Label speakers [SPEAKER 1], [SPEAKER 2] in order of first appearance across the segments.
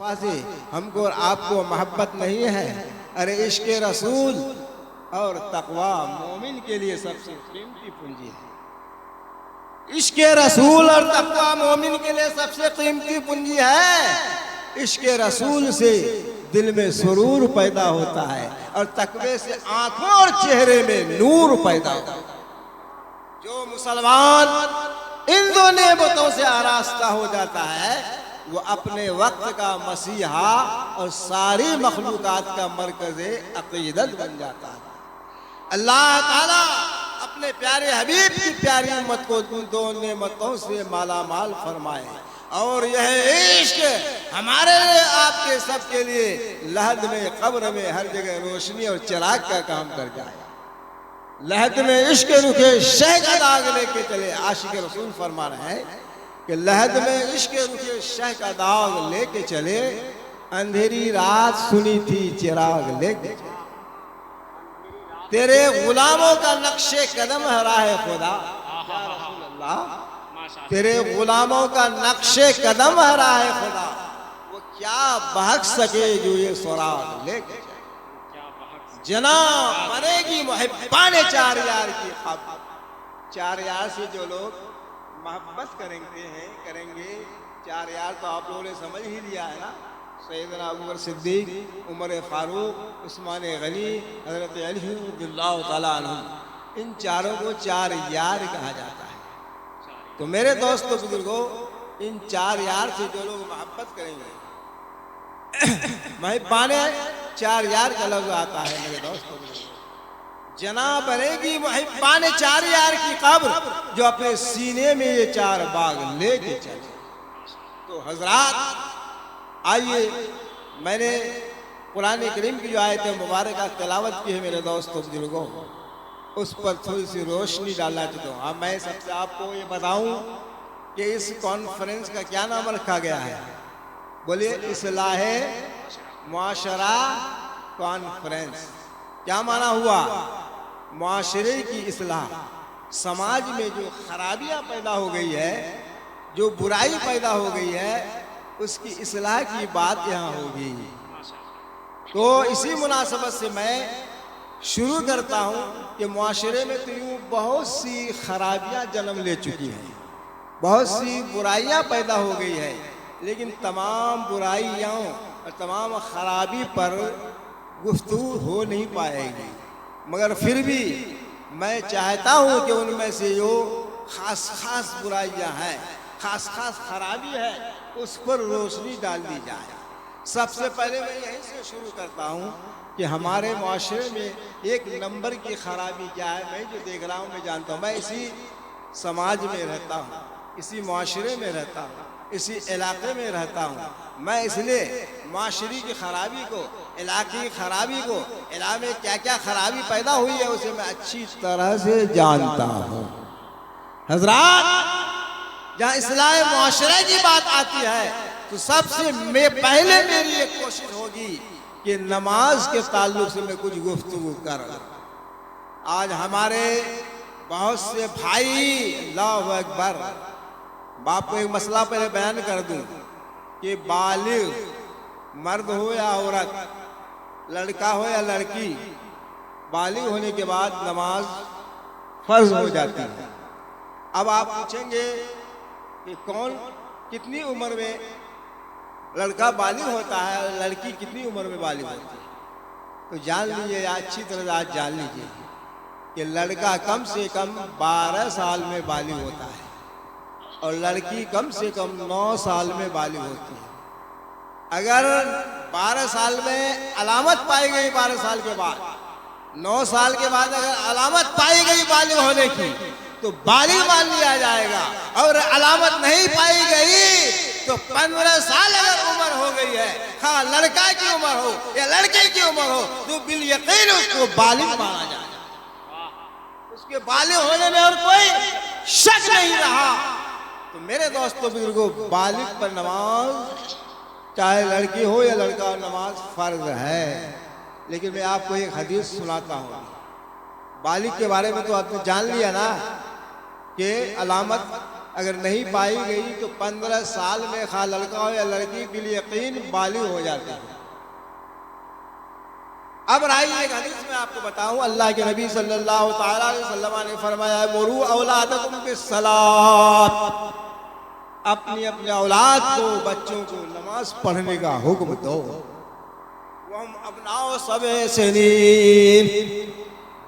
[SPEAKER 1] مصطفیٰ سے ہم کو اور آپ کو محبت نہیں ہے؟ ارے عشق رسول اور تقوی مومن کے لیے سب سے قیمتی پونجی ہے۔ عشق رسول اور تقوی مومن کے لیے سب سے قیمتی پونجی ہے۔ عشق رسول سے دل میں سرور پیدا ہوتا ہے اور تقوی سے آنکھوں اور چہرے میں نور پیدا ہوتا ہے۔ جو مسلمان ان دو نعمتوں سے آراستہ ہو جاتا ہے وہ اپنے وقت کا مسیحا اور ساری مخلوقات کا مرکز عقیدت بن جاتا ہے۔ اللہ تعالیٰ اپنے پیارے حبیب کی پیاری امت کو ان دو نعمتوں سے مالا مال فرمائے، اور یہ عشق ہمارے آپ کے سب کے لیے لحد میں قبر میں ہر جگہ روشنی اور چراغ کا کام کر جائے۔ لحد میں عشق رکھے شہ کا داغ لے کے چلے، عاشق رسول فرما رہے ہیں کہ لحد میں عشق رکھے شہ کا داغ لے کے چلے، اندھیری رات سنی تھی چراغ لے کے چلے۔ تیرے غلاموں کا نقش قدم ہے راہ خدا، یا رسول اللہ تیرے غلاموں کا نقش قدم ہے راہ خدا، وہ کیا بہک سکے جو یہ سراغ لے کے چلے۔ جناب بنے گی محبان چار یار کی خبر، چار یار سے جو لوگ محبت کریں گے، چار یار تو آپ لوگوں نے سمجھ ہی لیا ہے نا، سیدنا ابوبکر صدیق، عمر فاروق، عثمان غنی، حضرت علی رضی اللہ تعالیٰ عنہ، ان چاروں کو چار یار کہا جاتا ہے۔ تو میرے دوستو بزرگوں، ان چار یار سے جو لوگ محبت کریں گے، محبان چار یار کا لفظ آتا ہے میرے دوستو بزرگوں، جناب بنے گی محبان چار یار کی قبر جو اپنے سینے میں یہ چار باغ لے کے چلے۔ تو حضرات آئیے، میں نے قرآن کریم کی جو آیت مبارکہ تلاوت کی ہے میرے دوستو بزرگوں، اس پر تھوڑی سی روشنی ڈالنا چاہتا ہوں۔ اب میں سب سے آپ کو یہ بتاؤں کہ اس کانفرنس کا کیا نام رکھا گیا ہے؟ بولیے، اصلاح معاشرہ کانفرنس۔ کیا معنی ہوا؟ معاشرے کی اصلاح، سماج میں جو خرابیاں پیدا ہو گئی ہے، جو برائی پیدا ہو گئی ہے، اس کی اصلاح کی بات یہاں ہوگی۔ تو اسی مناسبت سے میں شروع کرتا ہوں کہ معاشرے میں تو یوں بہت سی خرابیاں جنم لے چکی ہیں، بہت سی برائیاں پیدا ہو گئی ہے، لیکن تمام برائیوں اور تمام خرابی پر گفتگو ہو نہیں پائے گی، مگر پھر بھی میں چاہتا ہوں کہ ان میں سے جو خاص برائیاں ہیں، خاص خرابی ہے، اس پر روشنی ڈال دی جائے۔ سب سے پہلے میں یہیں سے شروع کرتا ہوں کہ ہمارے معاشرے میں ایک نمبر کی خرابی کیا ہے، میں جو دیکھ رہا ہوں، میں جانتا ہوں، میں اسی سماج میں رہتا ہوں، اسی معاشرے میں رہتا ہوں، اسی علاقے میں رہتا ہوں، میں اس لیے معاشرے کی خرابی کو، علاقے کی خرابی کو، علاقے میں کیا کیا خرابی پیدا ہوئی ہے اسے میں اچھی طرح سے جانتا ہوں۔ حضرات، جہاں اصلاح معاشرے کی بات آتی ہے تو سب سے پہلے میری ایک کوشش ہوگی کہ نماز کے تعلق سے میں کچھ گفتگو کروں۔ آج ہمارے بہت سے بھائی، اللہ اکبر، باپ کو ایک مسئلہ پہلے بیان کر دوں کہ بالغ مرد ہو یا عورت، لڑکا ہو یا لڑکی، بالغ ہونے کے بعد نماز فرض ہو جاتی ہے۔ اب آپ پوچھیں گے کہ کون کتنی عمر میں لڑکا بالغ ہوتا ہے اور لڑکی کتنی عمر میں بالغ ہوتی ہے؟ تو جان لیجیے، اچھی طرح آج جان لیجیے کہ لڑکا کم سے کم 12 سال میں بالغ ہوتا ہے اور لڑکی کم سے کم 9 سال میں بالغ ہوتی ہے۔ اگر 12 سال میں علامت پائی گئی، 12 سال کے بعد، 9 سال کے بعد اگر علامت پائی گئی بالغ ہونے کی تو بالغ مان لیا جائے گا، اور علامت نہیں پائی گئی تو 15 سال اگر عمر ہو گئی ہے، ہاں لڑکا کی عمر ہو یا لڑکے کی عمر ہو، تو بالیقین اس کو بالغ مانا جائے گا، اس کے بالغ ہونے میں اور کوئی شک نہیں رہا۔ تو میرے دوستو بزرگوں، بالغ پر نماز، چاہے لڑکی ہو یا لڑکا، نماز فرض ہے۔ لیکن میں آپ کو ایک حدیث سناتا ہوں۔ بالغ کے بارے میں تو آپ نے جان لیا نا کہ علامت اگر نہیں پائی گئی تو 15 سال میں خواہ لڑکا ہو یا لڑکی کے لیے یقین بالغ ہو جاتے ہیں۔ اب رائے ایک حدیث میں آپ کو بتاؤں، اللہ کے نبی صلی اللہ تعالیٰ علیہ وسلم نے فرمایا مروا اولادکم بالصلاۃ، اپنی اولاد کو، بچوں کو نماز پڑھنے کا حکم دو۔ وہم ابناء 7 سنین،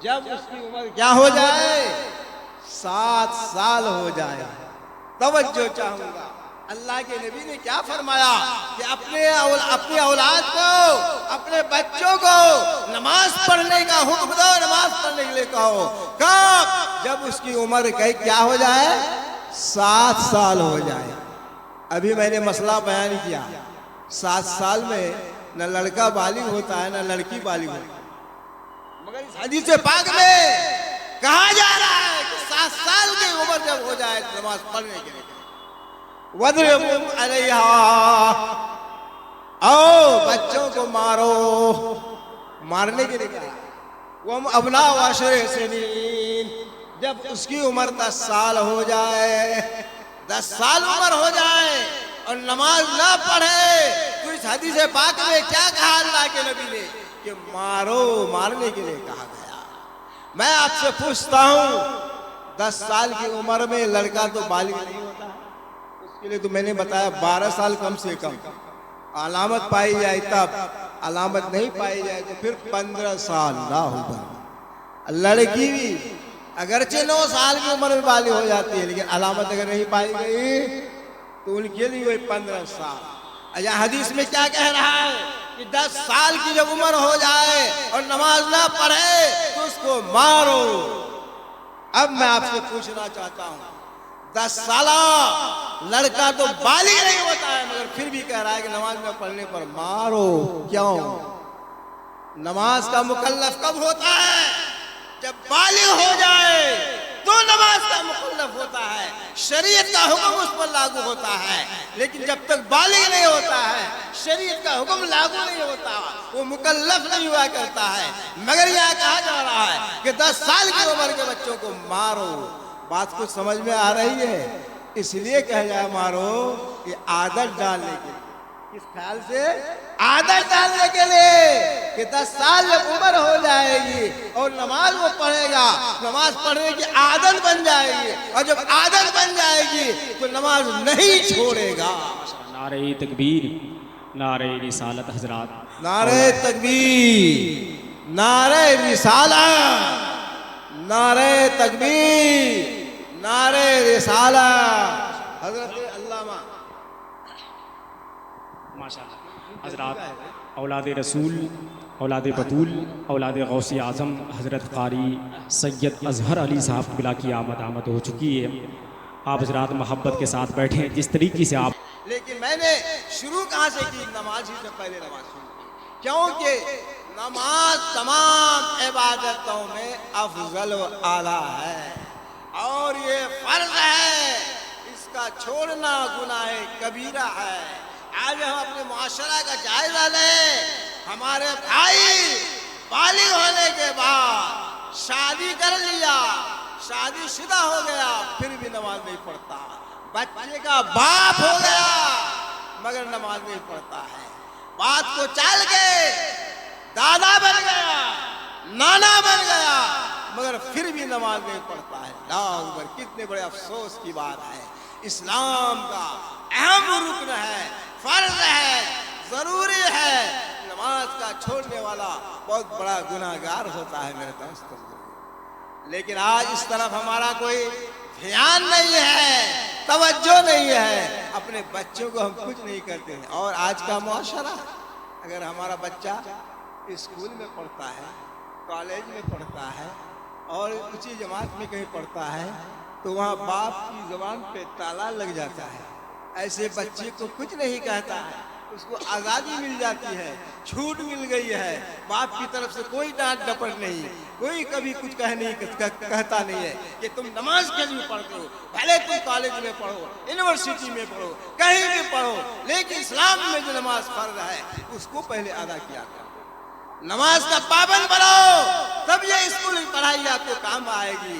[SPEAKER 1] جب اس کی عمر کیا ہو جائے؟ 7 سال ہو جائے۔ توجہ چاہوں گا، اللہ کے نبی نے کیا فرمایا کہ اپنی اولاد کو، اپنے بچوں کو نماز پڑھنے کا حکم دو، نماز پڑھنے کے لیے کہو۔ کب؟ جب اس کی عمر کیا ہو جائے؟ 7 سال ہو جائے۔ ابھی میں نے مسئلہ بیان کیا، 7 سال میں نہ لڑکا بالغ ہوتا ہے نہ لڑکی بالغ ہوتی ہے، مگر اس حدیث پاک میں کہا جا رہا ہے کہ 7 سال کی عمر جب ہو جائے تو نماز پڑھنے کے لیے وَاضْرِبْهُمْ عَلَيْهَا، او بچوں کو مارو، مارنے کے لیے کہا۔ وَهُمْ أَبْنَاءُ 10 سنین، جب اس کی عمر 10 سال ہو جائے، 10 سال عمر ہو جائے اور نماز نہ پڑھے تو اس حدیث پاک میں کیا کہا اللہ کے نبی نے کہ مارو، مارنے کے لیے کہا گیا۔ میں آپ سے پوچھتا ہوں، 10 سال کی عمر میں لڑکا تو بالغ نہیں ہوتا، اس کے لیے تو میں نے بتایا 12 سال کم سے کم، علامت پائی جائے تب، علامت نہیں پائی جائے تو پھر 15 سال نہ ہوگا۔ لڑکی بھی اگرچہ 9 سال کی عمر میں بالغ ہو جاتی ہے، لیکن علامت اگر نہیں پائی گئی تو ان کے لیے وہی 15 سال۔ یا حدیث میں کیا کہہ رہا ہے کہ 10 سال کی جب عمر ہو جائے اور نماز نہ پڑھے تو اس کو مارو۔ اب میں آپ سے پوچھنا چاہتا ہوں، 10 سالہ لڑکا تو بالغ نہیں ہوتا ہے مگر پھر بھی کہہ رہا ہے کہ نماز میں پڑھنے پر مارو، کیوں؟ نماز کا مکلف کب ہوتا ہے؟ جب بالغ ہو جائے تو نماز کا مکلف ہوتا ہے، شریعت کا حکم اس پر لاگو ہوتا ہے۔ لیکن جب تک بالغ نہیں ہوتا ہے شریعت کا حکم لاگو نہیں ہوتا، وہ مکلف نہیں ہوا کرتا ہے۔ مگر یہ کہا جا رہا ہے کہ 10 سال کی عمر کے بچوں کو مارو۔ بات کچھ سمجھ میں آ رہی ہے؟ اس لیے کہا جائے مارو کہ عادت ڈالنے کے لیے، کس خیال سے؟ عادت ڈالنے کے لیے کہ 10 سال جب عمر ہو جائے گی اور نماز وہ پڑھے گا، نماز پڑھنے کی عادت بن جائے گی، اور جب عادت بن جائے گی تو نماز نہیں چھوڑے گا۔
[SPEAKER 2] نعرہ تکبیر، نعرہ رسالت حضرات،
[SPEAKER 1] نعرہ تکبیر، نعرہ رسالت، نعرہ تکبیر، نعرہ رسالت۔ حضرت علامہ
[SPEAKER 2] ماشاءاللہ حضرات، اولاد رسول، اولاد بطول، اولاد غوث اعظم حضرت قاری سید اظہر علی صاحب قبلہ کی آمد ہو چکی ہے۔ آپ حضرات محبت کے ساتھ بیٹھیں، جس طریقے سے آپ،
[SPEAKER 1] لیکن میں نے شروع کہاں سے کی؟ نماز ہی سے پہلے نماز شروع، کیونکہ نماز تمام عبادتوں میں افضل و اعلیٰ ہے اور یہ فرض ہے، اس کا چھوڑنا گناہ کبیرہ ہے۔ آج ہم اپنے معاشرہ کا جائزہ لیں، ہمارے بھائی بالغ ہونے کے بعد شادی کر لیا، شادی شدہ ہو گیا پھر بھی نماز نہیں پڑھتا، بچے کا باپ ہو گیا مگر نماز نہیں پڑھتا ہے، بات کو چل کے دادا بن گیا، نانا بن گیا مگر پھر بھی نماز نہیں پڑھتا ہے۔ اللہ اکبر، کتنے بڑے افسوس کی بات ہے۔ اسلام کا اہم رکن ہے، فرض ہے، ضروری ہے، نماز کا چھوڑنے والا بہت بڑا گناہگار ہوتا ہے میرے دوستو۔ لیکن آج اس طرف ہمارا کوئی دھیان نہیں ہے، توجہ نہیں ہے، اپنے بچوں کو ہم کچھ نہیں کرتے ہیں۔ اور آج کا معاشرہ، اگر ہمارا بچہ اسکول میں پڑھتا ہے، کالج میں پڑھتا ہے اور اونچی جماعت میں کہیں پڑھتا ہے تو وہاں باپ کی زبان پہ تالا لگ جاتا ہے، ایسے بچے کو کچھ نہیں کہتا ہے، اس کو آزادی مل جاتی ہے، چھوٹ مل گئی ہے، باپ کی طرف سے کوئی ڈانٹ ڈپٹ نہیں، کوئی کبھی کچھ کہتا نہیں ہے کہ تم نماز کے لیے پڑھتے ہو، پہلے تم کالج میں پڑھو، یونیورسٹی میں پڑھو، کہیں بھی پڑھو، لیکن اسلام میں جو نماز فرض ہے اس کو پہلے ادا کیا کرو، نماز کا پابند بنو، تب یہ اسکول کی پڑھائی آپ کو کام آئے گی۔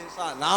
[SPEAKER 1] ihsana,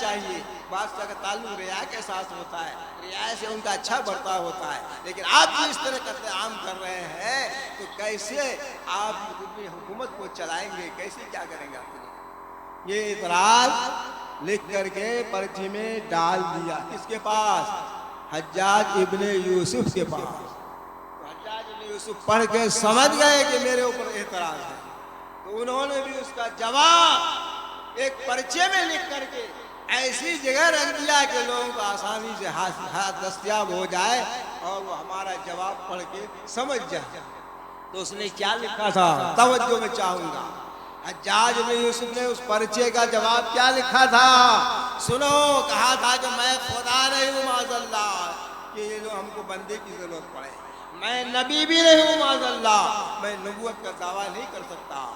[SPEAKER 1] چاہیے، بادشاہ کا تعلق رعایا کے ساتھ ہوتا ہے، رعایا سے ان کا اچھا برتاؤ ہوتا ہے، لیکن آپ جو اس طرح قتل عام کر رہے ہیں تو کیسے آپ اپنی حکومت کو چلائیں گے، کیسے کیا کریں گے آپ؟ یہ اعتراض لکھ کر کے پرچی میں ڈال دیا، کس کے پاس؟ حجاج ابن یوسف کے پاس۔ حجاج ابن یوسف پڑھ کے سمجھ گئے کہ میرے اوپر اعتراض ہے، تو انہوں نے بھی اس کا جواب ایک پرچے میں لکھ کر کے ایسی جگہ رکھ دیا کہ لوگوں کو آسانی سے ہاتھ دستیاب ہو جائے اور وہ ہمارا جواب پڑھ کے سمجھ جائے۔ تو اس نے کیا لکھا تھا؟ توجہ میں چاہوں گا، حجاج ابن یوسف نے اس پرچے کا جواب کیا لکھا تھا؟ سنو، کہا تھا کہ میں خدا نہیں ہوں معاذ اللہ کہ یہ جو ہم کو بندے کی ضرورت پڑے، میں نبی بھی نہیں ہوں معاذ اللہ، میں نبوت کا دعویٰ نہیں کر سکتا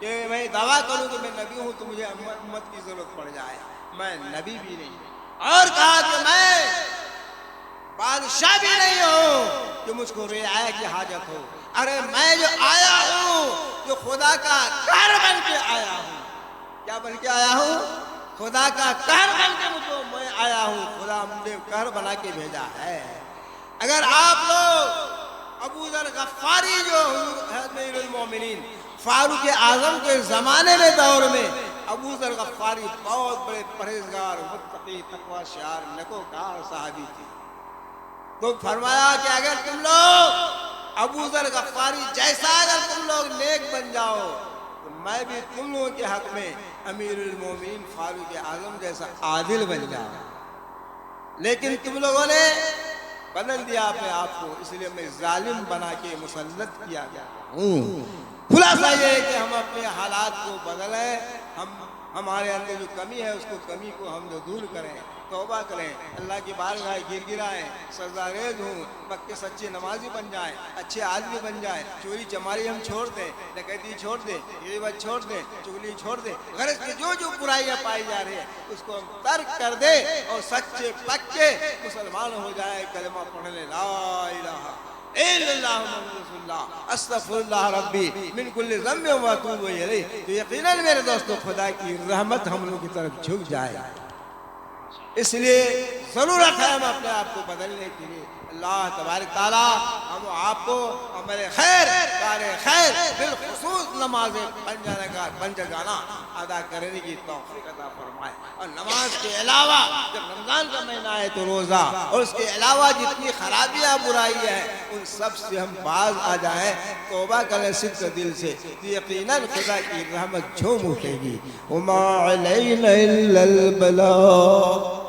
[SPEAKER 1] کہ میں دعویٰ کروں کہ میں نبی ہوں تو مجھے امت کی ضرورت پڑ جائے، میں نبی بھی نہیں ہوں۔ اور کہا کہ میں بادشاہ بھی نہیں ہوں کہ مجھ کو رعایا کی حاجت ہو، ارے میں جو آیا ہوں جو خدا کا قہر بن کے آیا ہوں۔ کیا بن کے آیا ہوں؟ خدا کا قہر بن کے میں آیا ہوں، خدا مجھے قہر بنا کے بھیجا ہے۔ اگر آپ لوگ ابو ذر غفاری جو امیر المومنین فاروق اعظم کے زمانے میں دور میں ابو ذر غفاری بہت بڑے پرہیزگار، متقی، تقوی شعار، نیکوکار صحابی تھے، تو فرمایا کہ اگر تم لوگ ابو ذر غفاری جیسا اگر تم لوگ نیک بن جاؤ تو میں بھی تم لوگوں کے حق میں امیر المومنین فاروق اعظم جیسا عادل بن جاؤ، لیکن تم لوگوں نے بدل دیا اپنے آپ کو، اس لیے میں ظالم بنا کے مسلط کیا گیا ہوں۔ خلاصہ یہ ہے کہ ہم اپنے حالات کو بدلیں، ہمارے اندر جو کمی ہے اس کو کمی کو ہم دور کریں، توبہ کریں، اللہ کی بارگاہ گر گرائیں، سجدہ ریز ہوں، پکے سچے نمازی بن جائیں، اچھے آدمی بن جائیں، چوری چماری ہم چھوڑ دیں، ڈکیتی چھوڑ دیں، غیبت چھوڑ دیں، چغلی چھوڑ دیں، غرض کی جو برائیاں پائی جا رہی ہیں اس کو ہم ترک کر دیں اور سچے پکے مسلمان ہو جائیں، کلمہ پڑھ لیں، لا الہ الا اللہ محمد رسول اللہ، استغفر اللہ ربی من کل ذنب و اتوب الیہ، تو یقیناً میرے دوستو خدا کی رحمت ہم لوگ کی طرف جھک جائے۔ اس لیے ضرورت ہے ہم اپنے آپ کو بدلنے کے لیے، اللہ تبارک تعالیٰ ہم آپ کو عمل خیر، کار خیر، بالخصوص نماز پنجگانہ ادا کرنے کی توفیق عطا فرمائے، اور نماز کے علاوہ جب رمضان کا مہینہ ہے تو روزہ، اور اس کے علاوہ جتنی خرابیاں برائی ہیں ان سب سے ہم باز آ جائیں، توبہ کریں صدق دل سے، تو یقیناً خدا کی رحمت جھوم اٹھے گی۔ وما علینا الا البلاغ۔